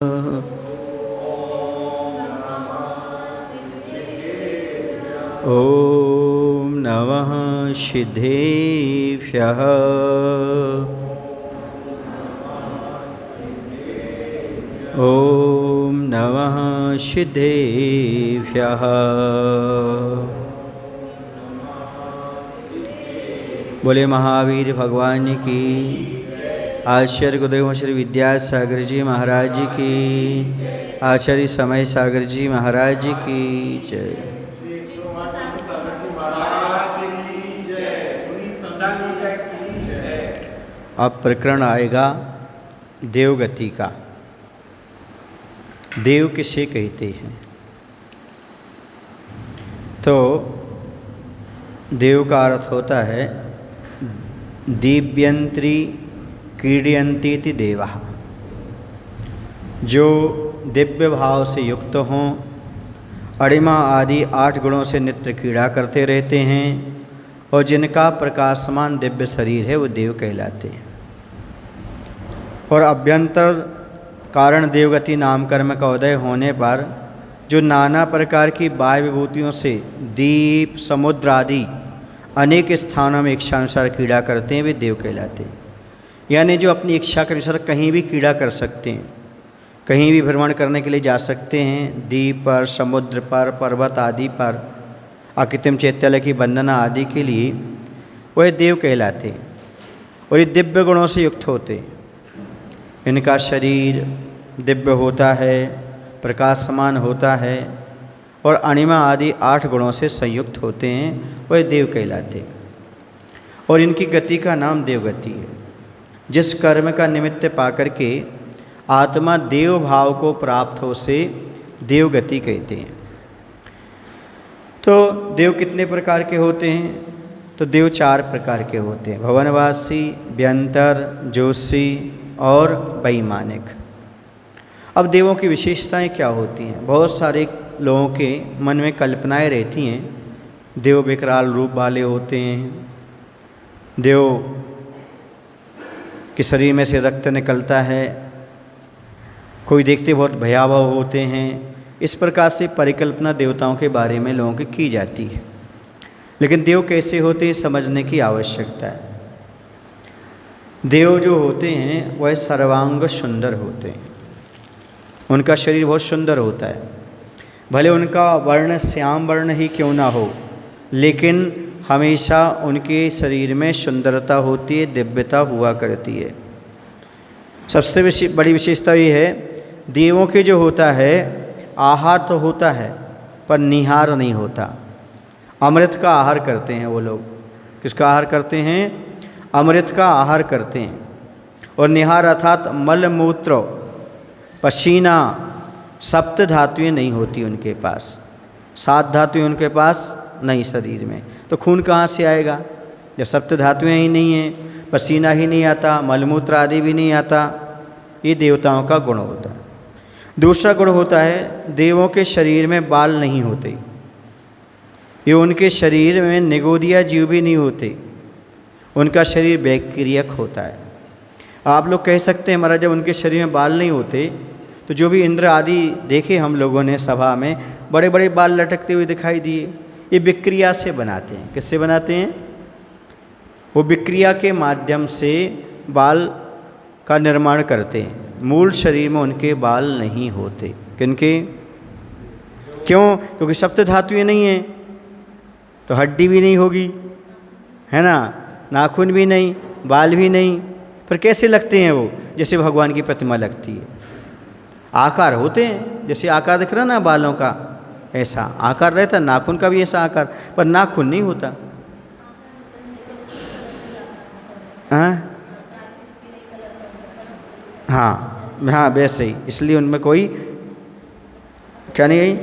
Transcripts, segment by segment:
ॐ नमः सिद्धेभ्यः। ॐ नमः सिद्धेभ्यः। बोले महावीर भगवान की, आचार्य गुरुदेव श्री विद्यासागर जी महाराज की, आचार्य समय सागर जी महाराज की जय। अब प्रकरण आएगा देवगति का। देव किसे कहते हैं? तो देव का अर्थ होता है दिव्यंत्री क्रीडयन्तीति देवः, जो दिव्य भाव से युक्त हों, अणिमा आदि 8 गुणों से नित्य क्रीड़ा करते रहते हैं और जिनका प्रकाशमान दिव्य शरीर है वो देव कहलाते हैं। और अभ्यंतर कारण देवगति नाम कर्म का उदय होने पर जो नाना प्रकार की बाह्य विभूतियों से दीप समुद्र आदि अनेक स्थानों में इच्छानुसार क्रीड़ा करते हैं वे देव कहलाते हैं। यानी जो अपनी इच्छा के अनुसार कहीं भी क्रीड़ा कर सकते हैं, कहीं भी भ्रमण करने के लिए जा सकते हैं, द्वीप पर, समुद्र पर, पर्वत आदि पर, अकृत्रिम चैत्यालय की वंदना आदि के लिए वह देव कहलाते हैं। और ये दिव्य गुणों से युक्त होते हैं। इनका शरीर दिव्य होता है, प्रकाशमान होता है और अणिमा आदि 8 गुणों से संयुक्त होते हैं, वह देव कहलाते हैं। और इनकी गति का नाम देवगति है। जिस कर्म का निमित्त पाकर के आत्मा देव भाव को प्राप्त हो से देवगति कहते हैं। तो देव कितने प्रकार के होते हैं? तो देव 4 प्रकार के होते हैं: भवनवासी, व्यंतर, जोशी और वैमानिक। अब देवों की विशेषताएं क्या होती हैं? बहुत सारे लोगों के मन में कल्पनाएं रहती हैं। देव विकराल रूप वाले होते हैं, देव के शरीर में से रक्त निकलता है, कोई देखते बहुत भयावह होते हैं। इस प्रकार से परिकल्पना देवताओं के बारे में लोगों की की जाती है। लेकिन देव कैसे होते हैं समझने की आवश्यकता है। देव जो होते हैं वह सर्वांग सुंदर होते हैं। उनका शरीर बहुत सुंदर होता है। भले उनका वर्ण श्याम वर्ण ही क्यों ना हो, लेकिन हमेशा उनके शरीर में सुंदरता होती है, दिव्यता हुआ करती है। सबसे बड़ी विशेषता ये है, देवों के जो होता है आहार तो होता है पर निहार नहीं होता। अमृत का आहार करते हैं वो लोग। किसका आहार करते हैं? अमृत का आहार करते हैं। और निहार अर्थात मल मूत्र पसीना, सप्त धातुएं नहीं होती उनके पास। 7 धातुएं उनके पास नहीं शरीर में, तो खून कहाँ से आएगा जब सप्त धातुएं ही नहीं हैं, पसीना ही नहीं आता, मलमूत्र आदि भी नहीं आता। ये देवताओं का गुण होता है। दूसरा गुण होता है देवों के शरीर में बाल नहीं होते। ये उनके शरीर में निगोदिया जीव भी नहीं होते। उनका शरीर बैक्टीरियक होता है। आप लोग कह सकते हैं महाराज जब उनके शरीर में बाल नहीं होते तो जो भी इंद्र आदि देखे हम लोगों ने सभा में, बड़े बड़े बाल लटकते हुए दिखाई दिए। ये विक्रिया से बनाते हैं। किससे बनाते हैं? वो विक्रिया के माध्यम से बाल का निर्माण करते हैं। मूल शरीर में उनके बाल नहीं होते। किनके? क्यों? क्योंकि सप्त धातुएं नहीं हैं, तो हड्डी भी नहीं होगी, है ना, नाखून भी नहीं, बाल भी नहीं। पर कैसे लगते हैं वो? जैसे भगवान की प्रतिमा लगती है। आकार होते हैं, जैसे आकार दिख रहा ना बालों का, ऐसा आकार रहता। नाखून का भी ऐसा आकार, पर नाखून नहीं होता। हाँ वैसे ही, इसलिए उनमें कोई क्या नहीं है,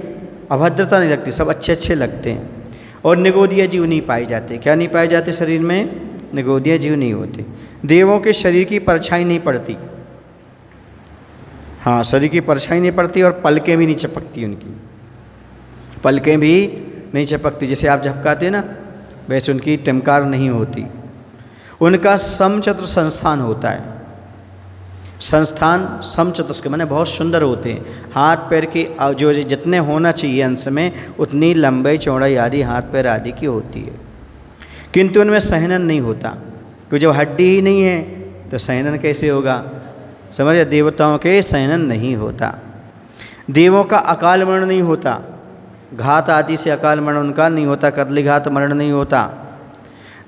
अभद्रता नहीं लगती, सब अच्छे अच्छे लगते हैं। और निगोदिया जीव नहीं पाए जाते। क्या नहीं पाए जाते शरीर में? निगोदिया जीव नहीं होते। देवों के शरीर की परछाई नहीं पड़ती। हाँ, शरीर की परछाई नहीं पड़ती और पलकें भी नहीं चपकती। उनकी पलकें भी नहीं चपकती। जैसे आप झपकाते ना वैसे उनकी टिमकार नहीं होती। उनका समचतुर संस्थान होता है। संस्थान समचतुष्क माने बहुत सुंदर होते हैं। हाथ पैर की जो जितने होना चाहिए अंश में उतनी लंबाई चौड़ाई आदि हाथ पैर आदि की होती है, किंतु उनमें सहनन नहीं होता, क्योंकि जब हड्डी ही नहीं है तो सहनन कैसे होगा। समझे, देवताओं के सहनन नहीं होता। देवों का अकाल मरण नहीं होता, घात आदि से अकाल मरण उनका नहीं होता, कदलीघात मरण नहीं होता।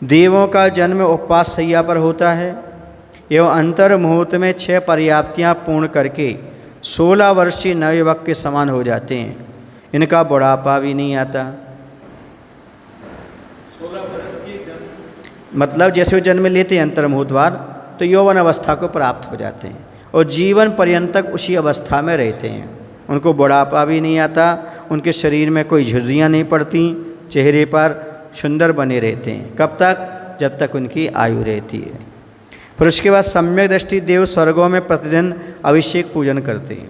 देवों का जन्म उपवास शैया पर होता है एवं अंतर मुहूर्त में 6 पर्याप्तियाँ पूर्ण करके 16 वर्षीय नवयुवक के समान हो जाते हैं। इनका बुढ़ापा भी नहीं आता। 16 वर्ष की जन्म मतलब जैसे वो जन्म लेते हैं अंतर मुहूर्तवार तो यौवन अवस्था को प्राप्त हो जाते हैं और जीवन पर्यंत तक उसी अवस्था में रहते हैं। उनको बुढ़ापा भी नहीं आता, उनके शरीर में कोई झुर्रियाँ नहीं पड़ती, चेहरे पर सुंदर बने रहते हैं। कब तक? जब तक उनकी आयु रहती है। फिर उसके बाद सम्यक दृष्टि देव स्वर्गों में प्रतिदिन अभिषेक पूजन करते हैं।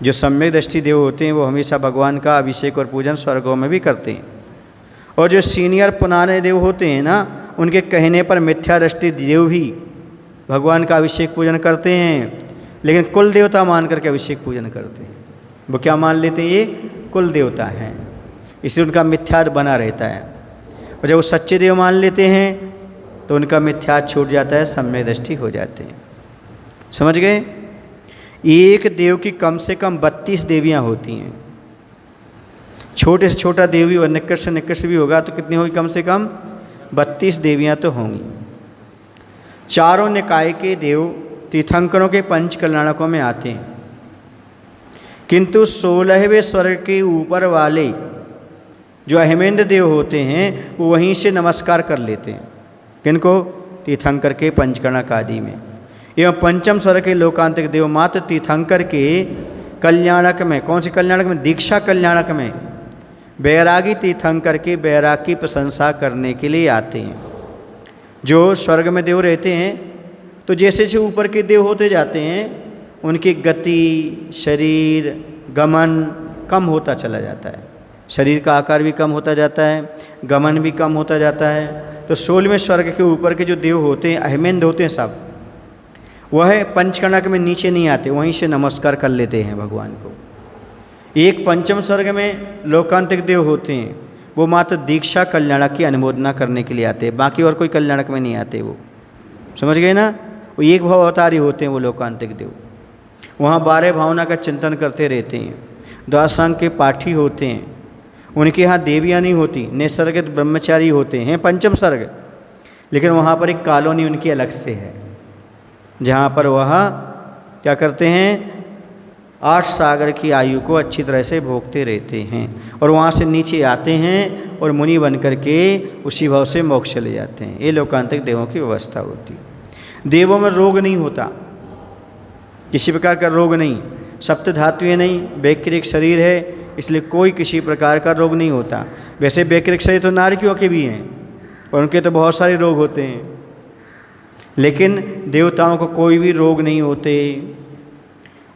जो सम्यक दृष्टि देव होते हैं वो हमेशा भगवान का अभिषेक और पूजन स्वर्गों में भी करते हैं। और जो सीनियर पुराने देव होते हैं ना, उनके कहने पर मिथ्या दृष्टि देव भी भगवान का अभिषेक पूजन करते हैं, लेकिन कुल देवता मान करके अभिषेक पूजन करते हैं। वो क्या मान लेते हैं? ये कुल देवता हैं, इसलिए उनका मिथ्याद बना रहता है। और जब वो सच्चे देव मान लेते हैं तो उनका मिथ्याद छूट जाता है, सम्यक दृष्टि हो जाते हैं। समझ गए? एक देव की कम से कम 32 देवियाँ होती हैं। छोटे से छोटा देव भी और निकट से निकट भी होगा तो कितनी होगी? कम से कम 32 देवियाँ तो होंगी। चारों निकाय के देव तीर्थंकरों के पंच कल्याणकों में आते हैं, किंतु 16वें स्वर्ग के ऊपर वाले जो अहिमेंद्र देव होते हैं वो वहीं से नमस्कार कर लेते हैं। किनको? तीर्थंकर के पंचकर्णक आदि में। एवं पंचम स्वर्ग के लोकांतिक देव मात्र तीर्थंकर के कल्याणक में, कौन से कल्याणक में? दीक्षा कल्याणक में बैरागी तीर्थंकर के बैराग की प्रशंसा करने के लिए आते हैं। जो स्वर्ग में देव रहते हैं तो जैसे जैसे ऊपर के देव होते जाते हैं उनकी गति, शरीर, गमन कम होता चला जाता है। शरीर का आकार भी कम होता जाता है, गमन भी कम होता जाता है। तो 16वें स्वर्ग के ऊपर के जो देव होते हैं, अहिमेंद्र होते हैं सब, वह पंचकर्णक में नीचे नहीं आते, वहीं से नमस्कार कर लेते हैं भगवान को। एक पंचम स्वर्ग में लोकांतिक देव होते हैं, वो मात्र दीक्षा कल्याणक की अनुमोदना करने के लिए आते हैं, बाकी और कोई कल्याणक में नहीं आते। वो समझ गए ना? वो एक भाव अवतारी होते हैं वो लोकांतिक देव। वहाँ 12 भावना का चिंतन करते रहते हैं, द्वादशांग के पाठी होते हैं। उनके यहाँ देवियाँ नहीं होती, निसर्गित ब्रह्मचारी होते हैं पंचम स्वर्ग, लेकिन वहाँ पर एक कॉलोनी उनकी अलग से है, जहाँ पर वह क्या करते हैं? 8 सागर की आयु को अच्छी तरह से भोगते रहते हैं और वहाँ से नीचे आते हैं और मुनि बन करके उसी भाव से मोक्ष चले जाते हैं। ये लोकांतिक देवों की व्यवस्था होती है। देवों में रोग नहीं होता, किसी प्रकार का रोग नहीं, सप्त धातुएं नहीं, वैकृतिक शरीर है, इसलिए कोई किसी प्रकार का रोग नहीं होता। वैसे वैकृतिक शरीर तो नारकियों के भी हैं और उनके तो बहुत सारे रोग होते हैं, लेकिन देवताओं को कोई भी रोग नहीं होते।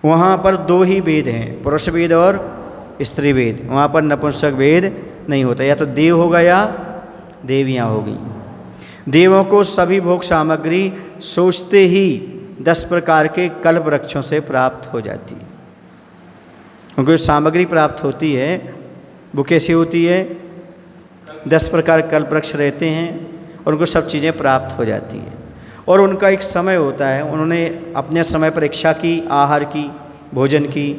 वहाँ पर 2 ही वेद हैं, पुरुष वेद और स्त्री वेद। वहाँ पर नपुंसक वेद नहीं होता, या तो देव होगा या देवियाँ होगी। देवों को सभी भोग सामग्री सोचते ही 10 प्रकार के कल्प वृक्षों से प्राप्त हो जाती है। उनको सामग्री प्राप्त होती है वो कैसे होती है? 10 प्रकार कल्प वृक्ष रहते हैं और उनको सब चीज़ें प्राप्त हो जाती हैं। और उनका एक समय होता है, उन्होंने अपने समय पर इच्छा की, आहार की, भोजन की,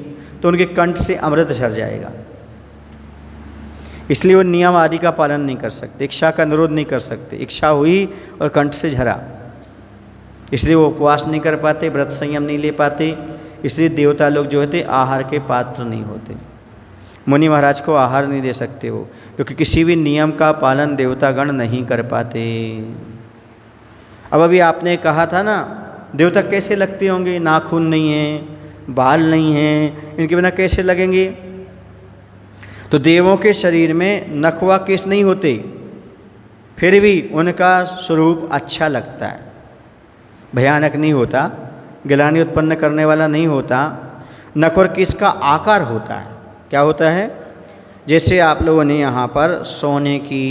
तो उनके कंठ से अमृत झर जाएगा। इसलिए वो नियम आदि का पालन नहीं कर सकते, इच्छा का निरोध नहीं कर सकते। इच्छा हुई और कंठ से झरा, इसलिए वो उपवास नहीं कर पाते, व्रत संयम नहीं ले पाते। इसलिए देवता लोग जो होते आहार के पात्र नहीं होते। मुनि महाराज को आहार नहीं दे सकते वो, क्योंकि किसी भी नियम का पालन देवतागण नहीं कर पाते। अब अभी आपने कहा था ना, देवता कैसे लगते होंगे? नाखून नहीं है, बाल नहीं हैं, इनके बिना कैसे लगेंगे? तो देवों के शरीर में नख व केश नहीं होते, फिर भी उनका स्वरूप अच्छा लगता है, भयानक नहीं होता, गिलानी उत्पन्न करने वाला नहीं होता। नख और केश का आकार होता है। क्या होता है? जैसे आप लोगों ने यहाँ पर सोने की,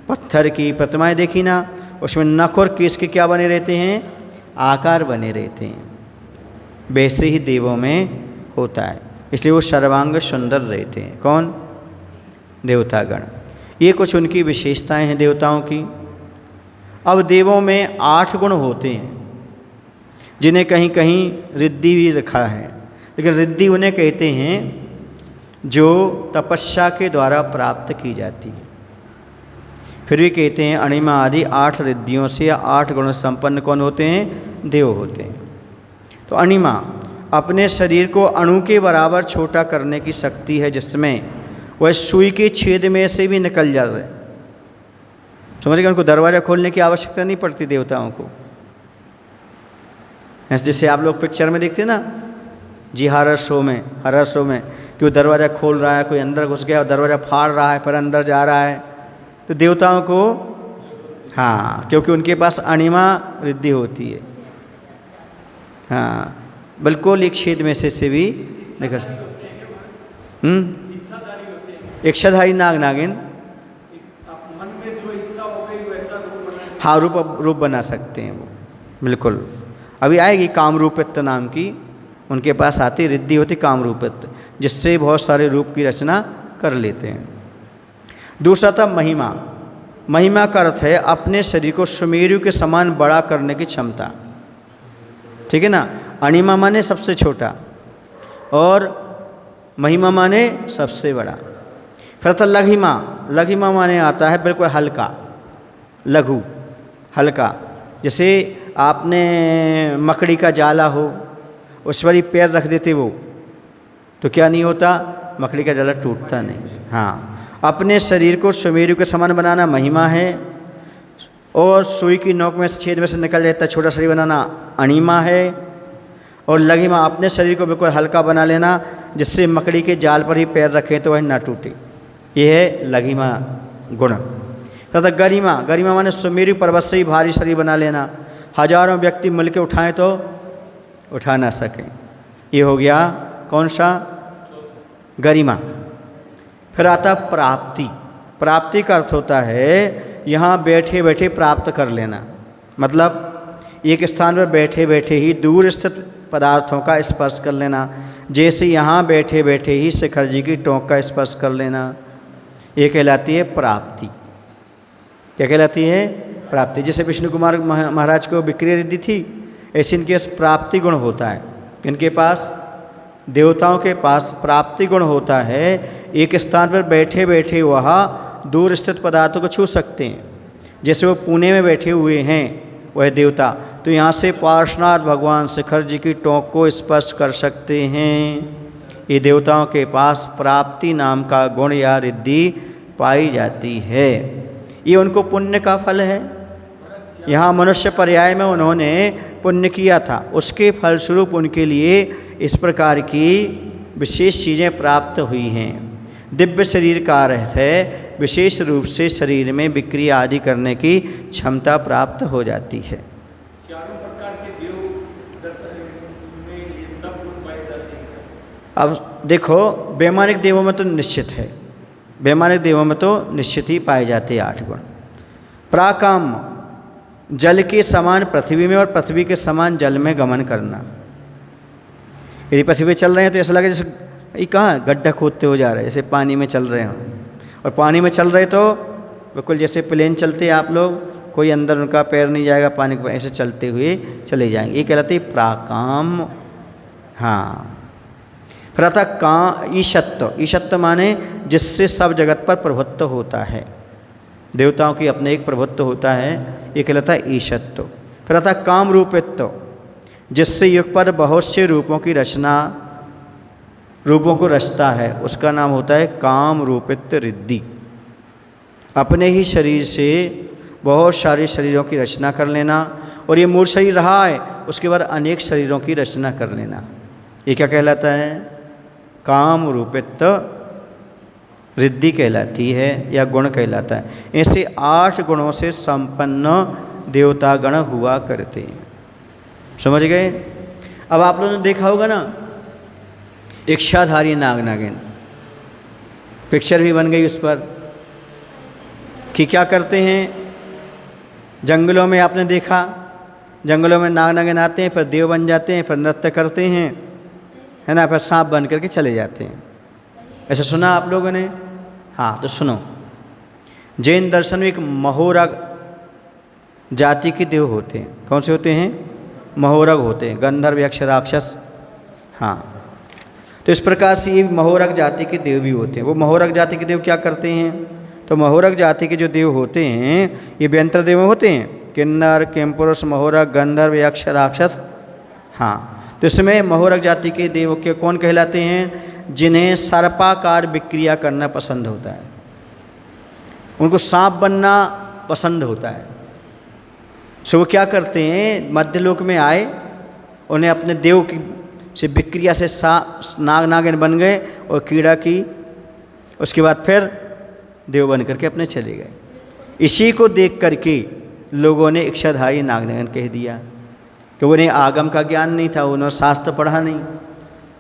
पत्थर की प्रतिमाएं देखी ना, उसमें नख और केश के क्या बने रहते हैं? आकार बने रहते हैं। वैसे ही देवों में होता है, इसलिए वो सर्वांग सुंदर रहते हैं। कौन? देवतागण। ये कुछ उनकी विशेषताएं हैं देवताओं की। अब देवों में 8 गुण होते हैं, जिन्हें कहीं कहीं रिद्धि भी रखा है, लेकिन रिद्धि उन्हें कहते हैं जो तपस्या के द्वारा प्राप्त की जाती है। फिर भी कहते हैं अणिमा आदि 8 रिद्धियों से या 8 गुणों संपन्न कौन होते हैं? देव होते हैं। तो अणिमा अपने शरीर को अणु के बराबर छोटा करने की शक्ति है, जिसमें वह सुई के छेद में से भी निकल जा रहे। समझ गए? उनको दरवाज़ा खोलने की आवश्यकता नहीं पड़ती देवताओं को। ऐसे जैसे आप लोग पिक्चर में देखते हैं ना जी, हॉरर शो में कि वो दरवाज़ा खोल रहा है, कोई अंदर घुस गया और दरवाज़ा फाड़ रहा है, फिर अंदर जा रहा है। तो देवताओं को हाँ, क्योंकि उनके पास अणिमा रिद्धि होती है। हाँ, बिल्कुल एक छेद में से भी निकल सकते। इच्छाधारी नाग नागिन मन में जो इच्छा हो गई वैसा हाँ रूप बना सकते हैं वो, बिल्कुल। अभी आएगी कामरूपित्त नाम की, उनके पास आती रिद्धि होती कामरूपित्त, जिससे बहुत सारे रूप की रचना कर लेते हैं। दूसरा था महिमा। महिमा का अर्थ है अपने शरीर को सुमेरु के समान बड़ा करने की क्षमता। ठीक है ना? अणिमा माने सबसे छोटा और महिमा माने सबसे बड़ा। फिर था लघिमा। लघिमा माने आता है बिल्कुल हल्का, लघु, हल्का। जैसे आपने मकड़ी का जाला हो, उस पर ही पैर रख देते वो, तो क्या नहीं होता? मकड़ी का जाला टूटता नहीं। हाँ, अपने शरीर को सुमेरु के समान बनाना महिमा है, और सुई की नोक में से छेद में से निकल जाता छोटा शरीर बनाना अणिमा है, और लघिमा अपने शरीर को बिल्कुल हल्का बना लेना, जिससे मकड़ी के जाल पर ही पैर रखें तो वह ना टूटे। यह है लघिमा गुण। तथा गरिमा। गरिमा माने सुमेरु पर्वत से ही भारी शरीर बना लेना, हजारों व्यक्ति मिलकर उठाएं तो उठा ना सकें। ये हो गया कौन सा? गरिमा। फिर आता प्राप्ति। प्राप्ति का अर्थ होता है यहाँ बैठे बैठे प्राप्त कर लेना, मतलब एक स्थान पर बैठे बैठे ही दूर स्थित पदार्थों का स्पर्श कर लेना। जैसे यहाँ बैठे बैठे ही शिखर जी की टोंक का स्पर्श कर लेना, ये कहलाती है प्राप्ति। क्या कहलाती है? प्राप्ति। जैसे विष्णु कुमार महाराज को विक्रिय रिद्धि थी, ऐसे इनके पास प्राप्ति गुण होता है। इनके पास, देवताओं के पास प्राप्ति गुण होता है। एक स्थान पर बैठे बैठे वह दूर स्थित पदार्थों को छू सकते हैं। जैसे वो पुणे में बैठे हुए हैं वह देवता, तो यहाँ से पार्श्वनाथ भगवान शिखर जी की टोंक को स्पर्श कर सकते हैं। ये देवताओं के पास प्राप्ति नाम का गुण या रिद्धि पाई जाती है। ये उनको पुण्य का फल है। यहाँ मनुष्य पर्याय में उन्होंने पुण्य किया था, उसके फलस्वरूप उनके लिए इस प्रकार की विशेष चीज़ें प्राप्त हुई हैं। दिव्य शरीर का अर्थ है विशेष रूप से शरीर में विक्रिया आदि करने की क्षमता प्राप्त हो जाती है। चारों प्रकार के देव दर्शन में ये सब गुण पाए जाते हैं। अब देखो, वैमानिक देवों में तो निश्चित है, वैमानिक देवों में तो निश्चित ही पाए जाते हैं 8 गुण। प्राकाम, जल के समान पृथ्वी में और पृथ्वी के समान जल में गमन करना। यदि पृथ्वी पे चल रहे हैं तो ऐसा लगे जैसे ये कहाँ गड्ढा खोदते हो जा रहे हैं, जैसे पानी में चल रहे हों। और पानी में चल रहे तो बिल्कुल जैसे प्लेन चलते हैं आप लोग, कोई अंदर उनका पैर नहीं जाएगा, पानी को ऐसे चलते हुए चले जाएंगे। ये कहलाते हैं प्राकाम। हाँ, फिर आता ईशत्व। ईशत्व माने जिससे सब जगत पर प्रभुत्व होता है। देवताओं की अपने एक प्रभुत्व होता है, ये कहलाता है ईशत्व। फिर आता काम रूपित्व, जिससे युगपद बहुत से रूपों की रचना, रूपों को रचता है, उसका नाम होता है काम रूपित्व रिद्धि। अपने ही शरीर से बहुत सारे शरीरों की रचना कर लेना, और ये मूल शरीर रहा है उसके बाद अनेक शरीरों की रचना कर लेना, ये क्या कहलाता है? काम रूपित्व रिद्धि कहलाती है या गुण कहलाता है। ऐसे 8 गुणों से संपन्न देवतागण हुआ करते हैं। समझ गए? अब आप लोगों ने देखा होगा ना इच्छाधारी नाग नागिन, पिक्चर भी बन गई उस पर कि क्या करते हैं। जंगलों में आपने देखा जंगलों में नाग नागिन आते हैं, फिर देव बन जाते हैं, फिर नृत्य करते हैं, है ना, फिर सांप बन करके चले जाते हैं। ऐसा सुना आप लोगों ने? हाँ, तो सुनो, जैन दर्शन में एक महोरग जाति के देव होते हैं। कौन से होते हैं? महोरग होते हैं, गंधर्व, यक्ष, राक्षस। हाँ, तो इस प्रकार से ये महोरग जाति के देव भी होते हैं। वो महोरग जाति के देव क्या करते हैं? तो महोरग जाति के जो देव होते हैं ये व्यंतर देव होते हैं, किन्नर, किमपुरुष, महोरग, गंधर्व, यक्ष, राक्षस। हाँ, तो इसमें महोरग जाति के देव के कौन कहलाते हैं? जिन्हें सर्पाकार विक्रिया करना पसंद होता है, उनको सांप बनना पसंद होता है। सो वो क्या करते हैं, मध्यलोक में आए, उन्हें अपने देव की से विक्रिया से नाग नागिन बन गए और कीड़ा की, उसके बाद फिर देव बन करके अपने चले गए। इसी को देख करके लोगों ने इच्छाधारी नाग नागिन कह दिया, कि उन्हें आगम का ज्ञान नहीं था, उन्होंने शास्त्र पढ़ा नहीं।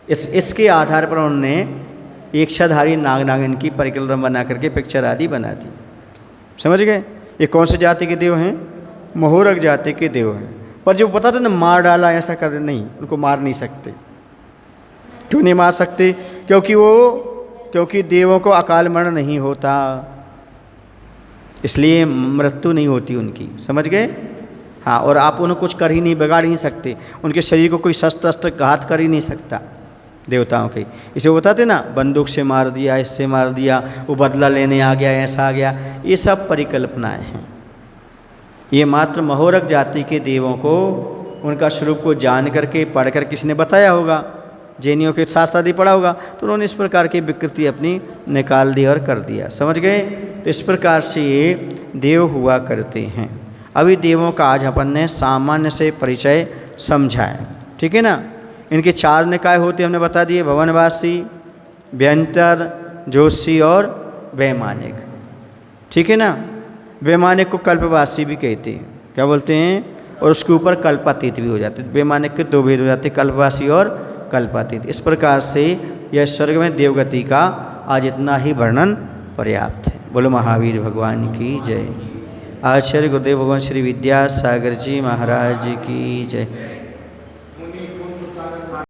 इसके आधार पर उन्होंने इच्छाधारी नाग नागिन की परिकल्पना बना करके पिक्चर आदि बना दी। समझ गए? ये कौन से जाति के देव हैं? महोरग जाति के देव हैं। पर जो बताते ना मार डाला, ऐसा कर दे, नहीं, उनको मार नहीं सकते। क्यों नहीं मार सकते? क्योंकि देवों को अकाल मरण नहीं होता, इसलिए मृत्यु नहीं होती उनकी। समझ गए? हाँ, और आप उन्हें कुछ कर ही नहीं, बिगाड़ ही नहीं सकते, उनके शरीर को कोई शस्त्र अस्त्र घात कर ही नहीं सकता देवताओं के। इसे वो बताते ना, बंदूक से मार दिया, इससे मार दिया, वो बदला लेने आ गया, ऐसा आ गया, ये सब परिकल्पनाएं हैं। ये मात्र महोरग जाति के देवों को उनका स्वरूप को जान करके पढ़ कर किसी ने बताया होगा, जैनियों के शास्त्र आदि पढ़ा होगा, तो उन्होंने इस प्रकार की विकृति अपनी निकाल दी और कर दिया। समझ गए? तो इस प्रकार से ये देव हुआ करते हैं। अभी देवों का आज अपन ने सामान्य से परिचय समझा है, ठीक है ना। इनके 4 निकाय होते हमने बता दिए, भवनवासी, व्यंतर, जोशी और वैमानिक, ठीक है ना। वैमानिक को कल्पवासी भी कहते हैं, क्या बोलते हैं, और उसके ऊपर कल्पातीत भी हो जाते हैं। वैमानिक के 2 भेद हो जाते हैं, कल्पवासी और कल्पातीत। इस प्रकार से यह स्वर्ग में देवगति का आज इतना ही वर्णन पर्याप्त है। बोलो महावीर भगवान की जय। आचार्य गुरुदेव भगवान श्री विद्यासागर जी महाराज की जय।